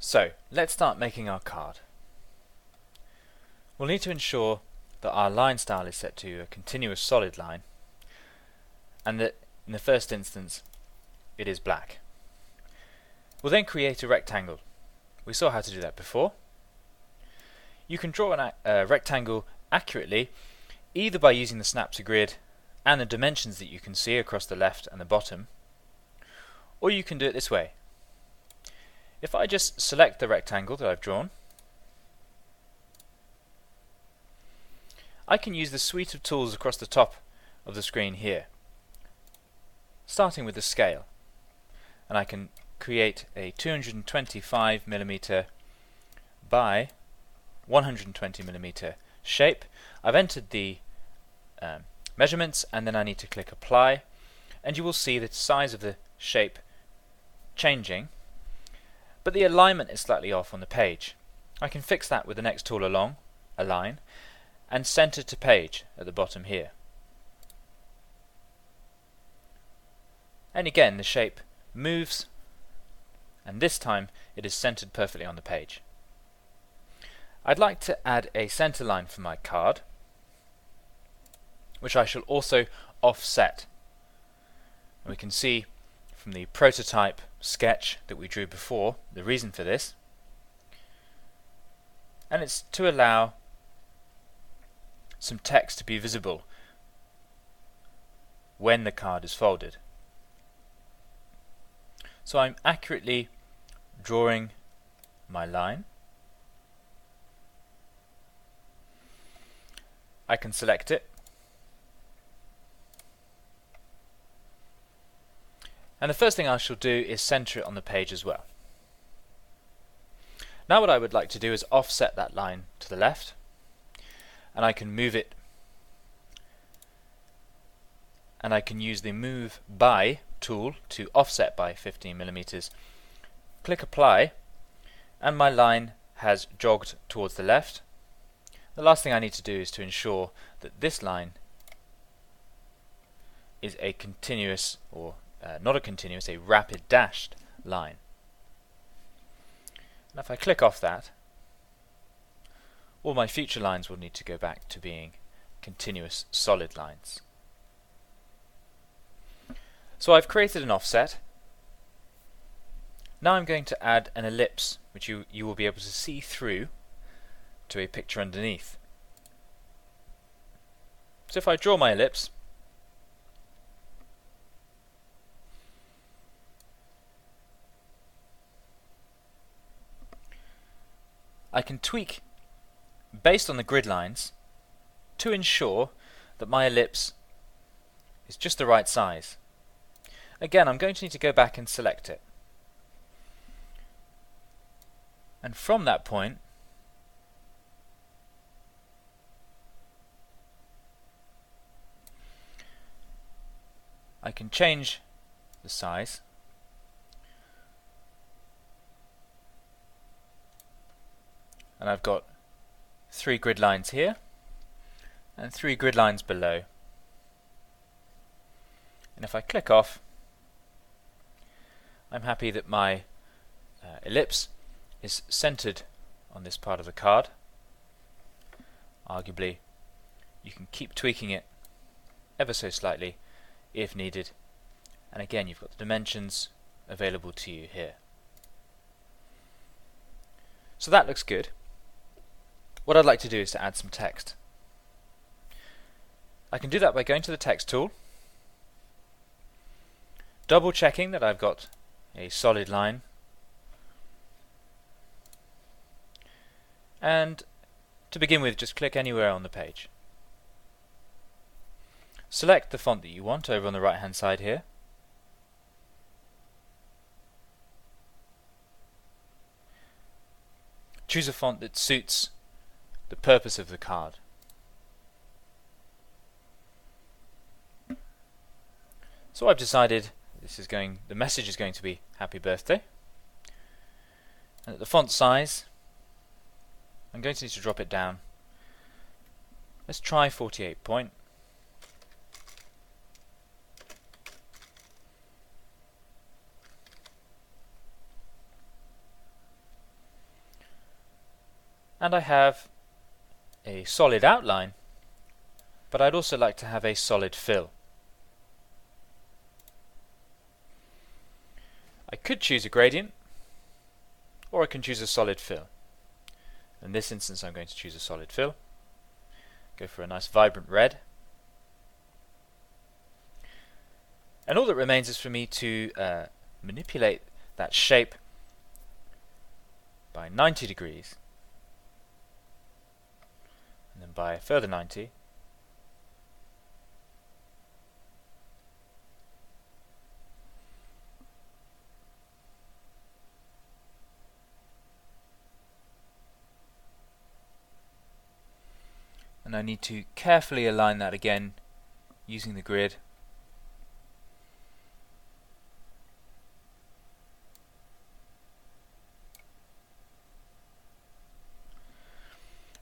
So let's start making our card. We'll need to ensure that our line style is set to a continuous solid line and that in the first instance it is black. We'll then create a rectangle. We saw how to do that before. You can draw a rectangle accurately either by using the snap to grid and the dimensions that you can see across the left and the bottom, or you can do it this way. If I just select the rectangle that I've drawn, I can use the suite of tools across the top of the screen here, starting with the scale, and I can create a 225mm by 120mm shape. I've entered the measurements and then I need to click apply, and you will see the size of the shape changing, but the alignment is slightly off on the page. I can fix that with the next tool along, align, and center to page at the bottom here. And again the shape moves, and this time it is centered perfectly on the page. I'd like to add a center line for my card, which I shall also offset. And we can see from the prototype sketch that we drew before the reason for this, and it's to allow some text to be visible when the card is folded. So I'm accurately drawing my line. I can select it, and the first thing I shall do is center it on the page as well. Now what I would like to do is offset that line to the left, and I can move it, and I can use the move by tool to offset by 15mm. Click apply, and my line has jogged towards the left. The last thing I need to do is to ensure that this line is a continuous, or not a continuous, a rapid dashed line. And if I click off that, all my future lines will need to go back to being continuous solid lines. So I've created an offset. Now I'm going to add an ellipse, which you will be able to see through to a picture underneath. So if I draw my ellipse, I can tweak based on the grid lines to ensure that my ellipse is just the right size. Again, I'm going to need to go back and select it. And from that point, I can change the size. And I've got 3 grid lines here and 3 grid lines below. And if I click off, I'm happy that my ellipse is centered on this part of the card. Arguably, you can keep tweaking it ever so slightly if needed, and again you've got the dimensions available to you here. So that looks good. What I'd like to do is to add some text. I can do that by going to the text tool, double checking that I've got a solid line, and to begin with just click anywhere on the page. Select the font that you want over on the right hand side here. Choose a font that suits the purpose of the card. So I've decided the message is going to be happy birthday, and at the font size I'm going to need to drop it down. Let's try 48 point. and I have a solid outline, but I'd also like to have a solid fill. I could choose a gradient, or I can choose a solid fill. In this instance I'm going to choose a solid fill. Go for a nice vibrant red. And all that remains is for me to manipulate that shape by 90 degrees, and then by a further 90, and I need to carefully align that again using the grid.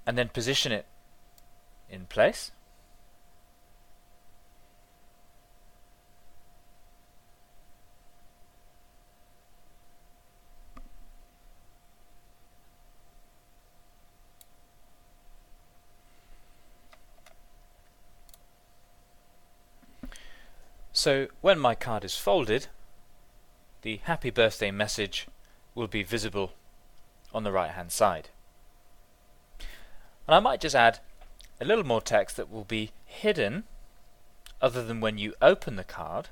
And then position it in place. So when my card is folded, the happy birthday message will be visible on the right hand side. And I might just add a little more text that will be hidden other than when you open the card,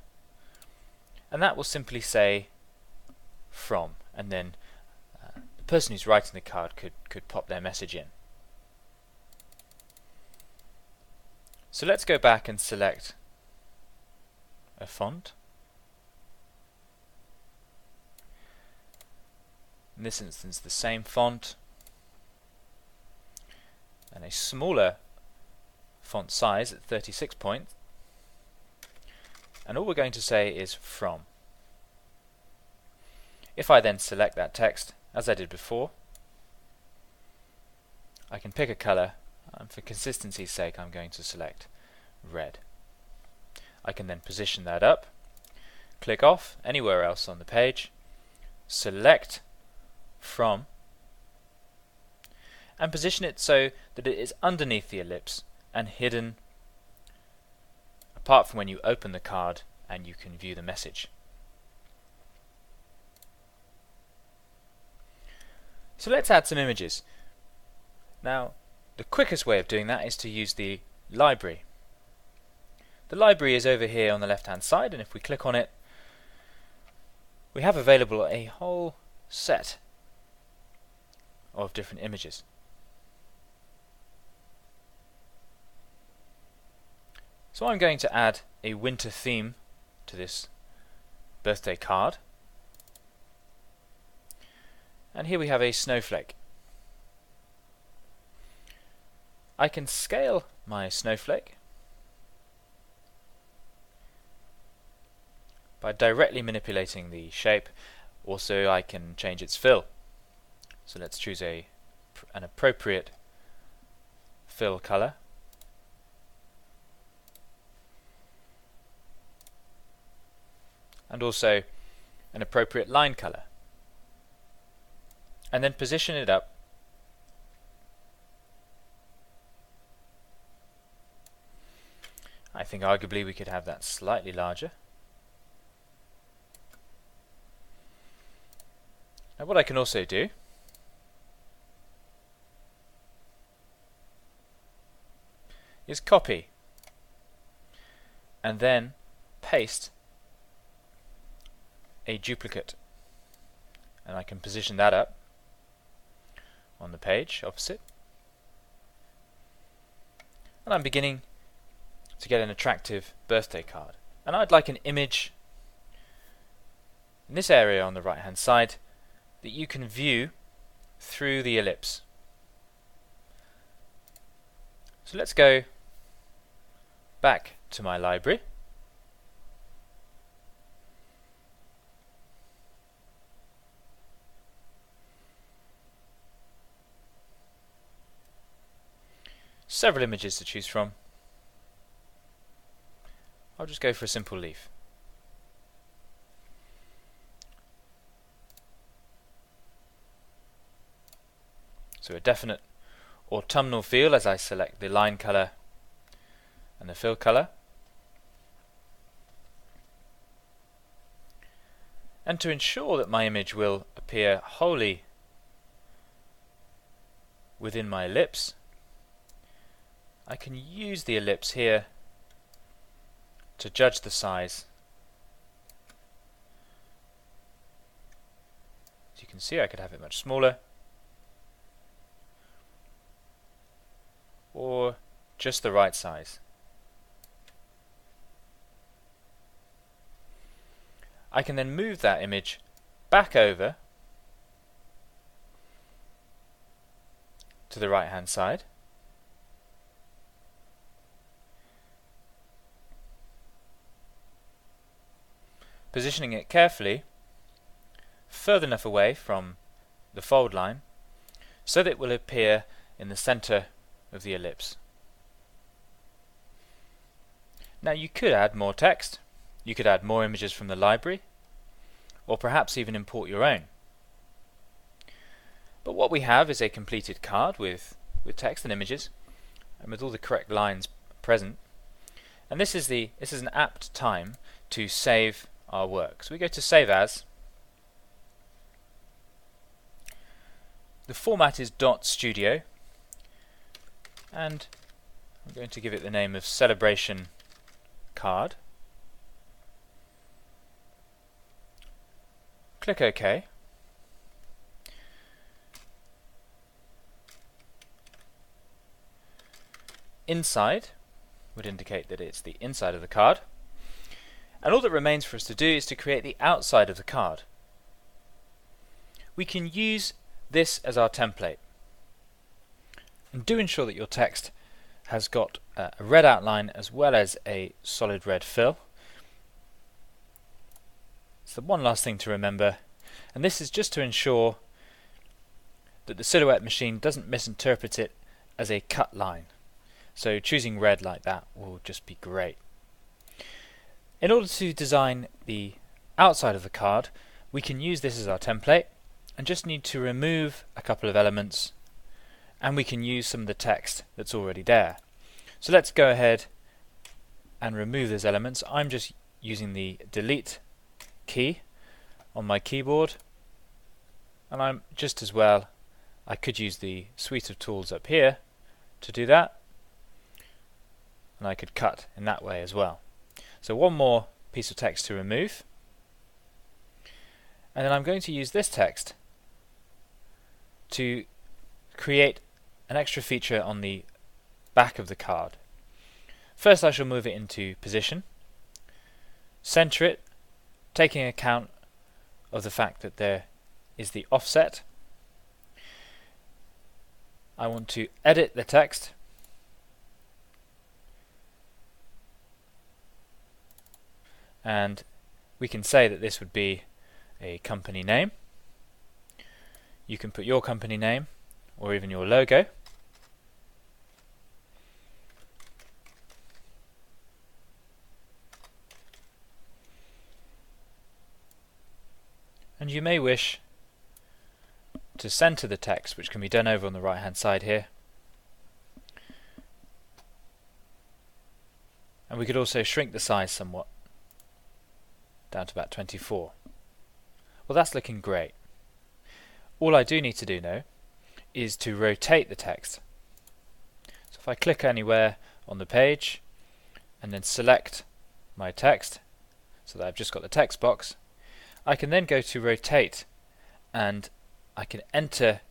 and that will simply say from, and then the person who's writing the card could pop their message in. So let's go back and select a font. In this instance the same font, and a smaller font size at 36 points, and all we're going to say is from. If I then select that text as I did before, I can pick a colour, and for consistency's sake I'm going to select red. I can then position that up, click off anywhere else on the page, select from, and position it so that it is underneath the ellipse and hidden apart from when you open the card and you can view the message. So let's add some images. Now the quickest way of doing that is to use the library. The library is over here on the left hand side, and if we click on it we have available a whole set of different images. So I'm going to add a winter theme to this birthday card, and here we have a snowflake. I can scale my snowflake by directly manipulating the shape. Also I can change its fill. So let's choose an appropriate fill color. And also an appropriate line color. And then position it up I think arguably we could have that slightly larger. Now what I can also do is copy and then paste a duplicate, and I can position that up on the page opposite, and I'm beginning to get an attractive birthday card. And I'd like an image in this area on the right hand side that you can view through the ellipse. So let's go back to my library. Several images to choose from. I'll just go for a simple leaf. So a definite autumnal feel as I select the line color and the fill color. And to ensure that my image will appear wholly within my ellipse, I can use the ellipse here to judge the size. As you can see, I could have it much smaller, or just the right size. I can then move that image back over to the right hand side, positioning it carefully further enough away from the fold line so that it will appear in the center of the ellipse. Now you could add more text, you could add more images from the library, or perhaps even import your own. But what we have is a completed card with text and images, and with all the correct lines present. And this is an apt time to save our work. So we go to Save As. The format is .studio, and I'm going to give it the name of Celebration Card. Click OK. Inside would indicate that it's the inside of the card. And all that remains for us to do is to create the outside of the card. We can use this as our template. And do ensure that your text has got a red outline as well as a solid red fill. It's the one last thing to remember, and this is just to ensure that the Silhouette machine doesn't misinterpret it as a cut line. So choosing red like that will just be great. In order to design the outside of the card, we can use this as our template and just need to remove a couple of elements, and we can use some of the text that's already there. So let's go ahead and remove those elements. I'm just using the delete key on my keyboard, and I'm just as well, I could use the suite of tools up here to do that, and I could cut in that way as well. So one more piece of text to remove, and then I'm going to use this text to create an extra feature on the back of the card. First I shall move it into position, center it, taking account of the fact that there is the offset. I want to edit the text, and we can say that this would be a company name. You can put your company name or even your logo. And you may wish to center the text, which can be done over on the right hand side here. And we could also shrink the size somewhat, down to about 24. Well, that's looking great. All I do need to do now is to rotate the text. So if I click anywhere on the page and then select my text so that I've just got the text box, I can then go to rotate, and I can enter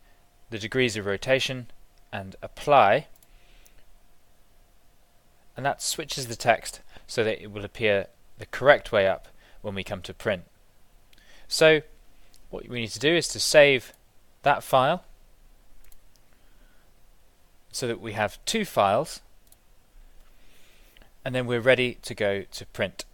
the degrees of rotation and apply, and that switches the text so that it will appear the correct way up when we come to print. So what we need to do is to save that file so that we have two files, and then we're ready to go to print.